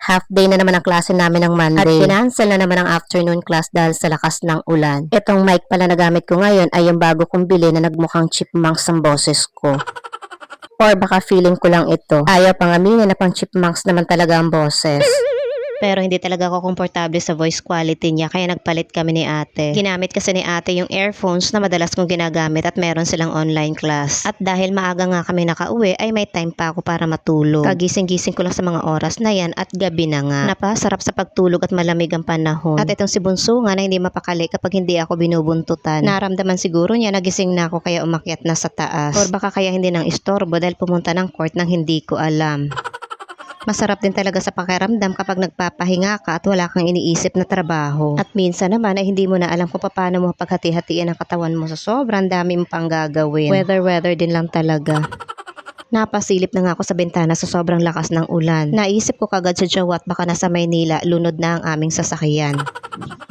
Half day na naman ang klase namin ng Monday. At kinansel na naman ang afternoon class dahil sa lakas ng ulan. Itong mic pala na gamit ko ngayon ay yung bago kong bili na nagmukhang chipmunks ang boses ko. Or baka feeling ko lang ito. Ayaw pang aminin na pang chipmunks naman talaga ang boses. Pero hindi talaga ako komportable sa voice quality niya kaya nagpalit kami ni ate. Ginamit kasi ni ate yung earphones na madalas kong ginagamit at meron silang online class. At dahil maaga nga kami nakauwi ay may time pa ako para matulog. Kagising-gising ko lang sa mga oras na yan at gabi na nga. Napasarap sa pagtulog at malamig ang panahon. At itong si Bunso nga na hindi mapakali kapag hindi ako binubuntutan. Naramdaman siguro niya nagising na ako kaya umakyat na sa taas. Or baka kaya hindi nang istorbo dahil pumunta ng court nang hindi ko alam. Masarap din talaga sa pakiramdam kapag nagpapahinga ka at wala kang iniisip na trabaho. At minsan naman ay hindi mo na alam kung paano mo paghati-hatiin ang katawan mo sa sobrang dami mo pang gagawin. Weather din lang talaga. Napasilip na nga ako sa bintana sa sobrang lakas ng ulan. Naisip ko kagad sa Jawat baka nasa Maynila lunod na ang aming sasakyan.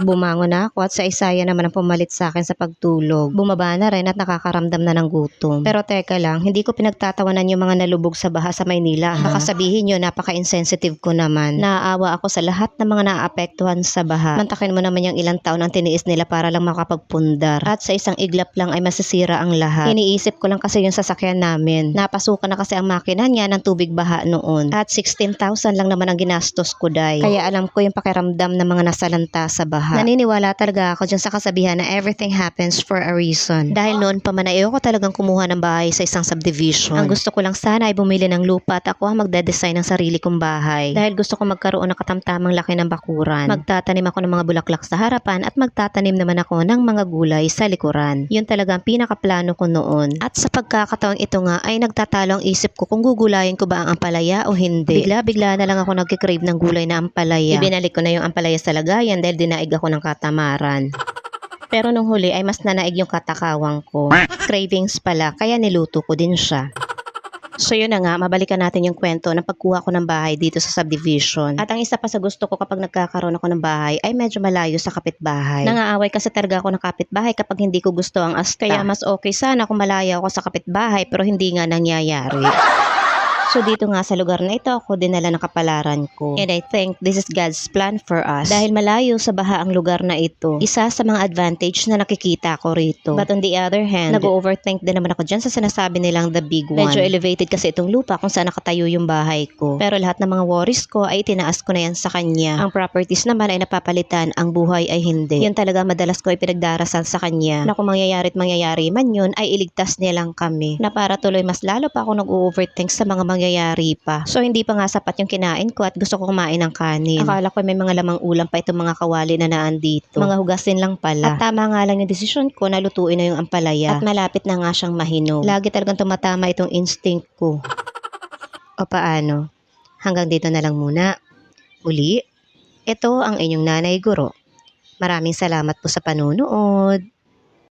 Bumangon na ako at sa isaya naman ang pumalit sa akin sa pagtulog. Bumaba na rin at nakakaramdam na ng gutom. Pero teka lang, hindi ko pinagtatawanan yung mga nalubog sa baha sa Maynila. Baka sabihin nyo napaka-insensitive ko naman. Naaawa ako sa lahat ng mga naaapektuhan sa baha. Mantakin mo naman yung ilang taon ang tiniis nila para lang makapagpundar. At sa isang iglap lang ay masisira ang lahat. Iniisip ko lang kasi yung sasakyan namin. Napasukan na kasi ang makina niya ng tubig baha noon. At 16,000 lang naman ang ginastos ko day. Kaya alam ko yung pakiramdam ng mga nasalanta sa baha. Naniniwala talaga ako dyan sa kasabihan na everything happens for a reason. Dahil noon pa man ayoko talagang kumuha ng bahay sa isang subdivision. Ang gusto ko lang sana ay bumili ng lupa at ako ang magde-design ng sarili kong bahay. Dahil gusto ko magkaroon ng katamtamang laki ng bakuran. Magtatanim ako ng mga bulaklak sa harapan at magtatanim naman ako ng mga gulay sa likuran. Yun talaga ang pinakaplano ko noon. At sa pagkakataong ito nga ay nagtatalo ang isip ko kung gugulayin ko ba ang ampalaya o hindi. Bigla na lang ako nagkikrave ng gulay na ampalaya. Ibinalik ko na yung ampalaya sa lagayan dahil dinaig ako ng katamaran. Pero nung huli ay mas nanaig yung katakawang ko. Cravings pala, kaya niluto ko din siya. So yun na nga, mabalikan natin yung kwento ng pagkuha ko ng bahay dito sa subdivision. At ang isa pa sa gusto ko kapag nagkakaroon ako ng bahay ay medyo malayo sa kapitbahay. Nangaaway kasi talaga ako ng kapitbahay kapag hindi ko gusto ang asta. Kaya mas okay sana kung malayo ako sa kapitbahay pero hindi nga nangyayari. So dito nga sa lugar na ito ako dinala ng kapalaran ko. And I think this is God's plan for us. Dahil malayo sa baha ang lugar na ito, isa sa mga advantage na nakikita ko rito. But on the other hand, nag-overthink din naman ako dyan sa sinasabi nilang the big one. Medyo elevated kasi itong lupa kung saan nakatayo yung bahay ko. Pero lahat ng mga worries ko ay tinaas ko na yan sa kanya. Ang properties naman ay napapalitan, ang buhay ay hindi. Yan talaga madalas ko ay pinagdarasal sa kanya. Na kung mangyayari man yun ay iligtas niya lang kami. Na para tuloy mas lalo pa ako nag-overthink sa mga mangyayari pa. So hindi pa nga sapat yung kinain ko at gusto ko kumain ng kanin. Akala ko may mga lamang ulam pa itong mga kawali na naandito. Mga hugasin lang pala. At tama nga lang yung desisyon ko na lutuin na yung ampalaya. At malapit na nga siyang mahinog. Lagi talagang tumatama itong instinct ko. O paano? Hanggang dito na lang muna. Uli, ito ang inyong nanay guro. Maraming salamat po sa panunood.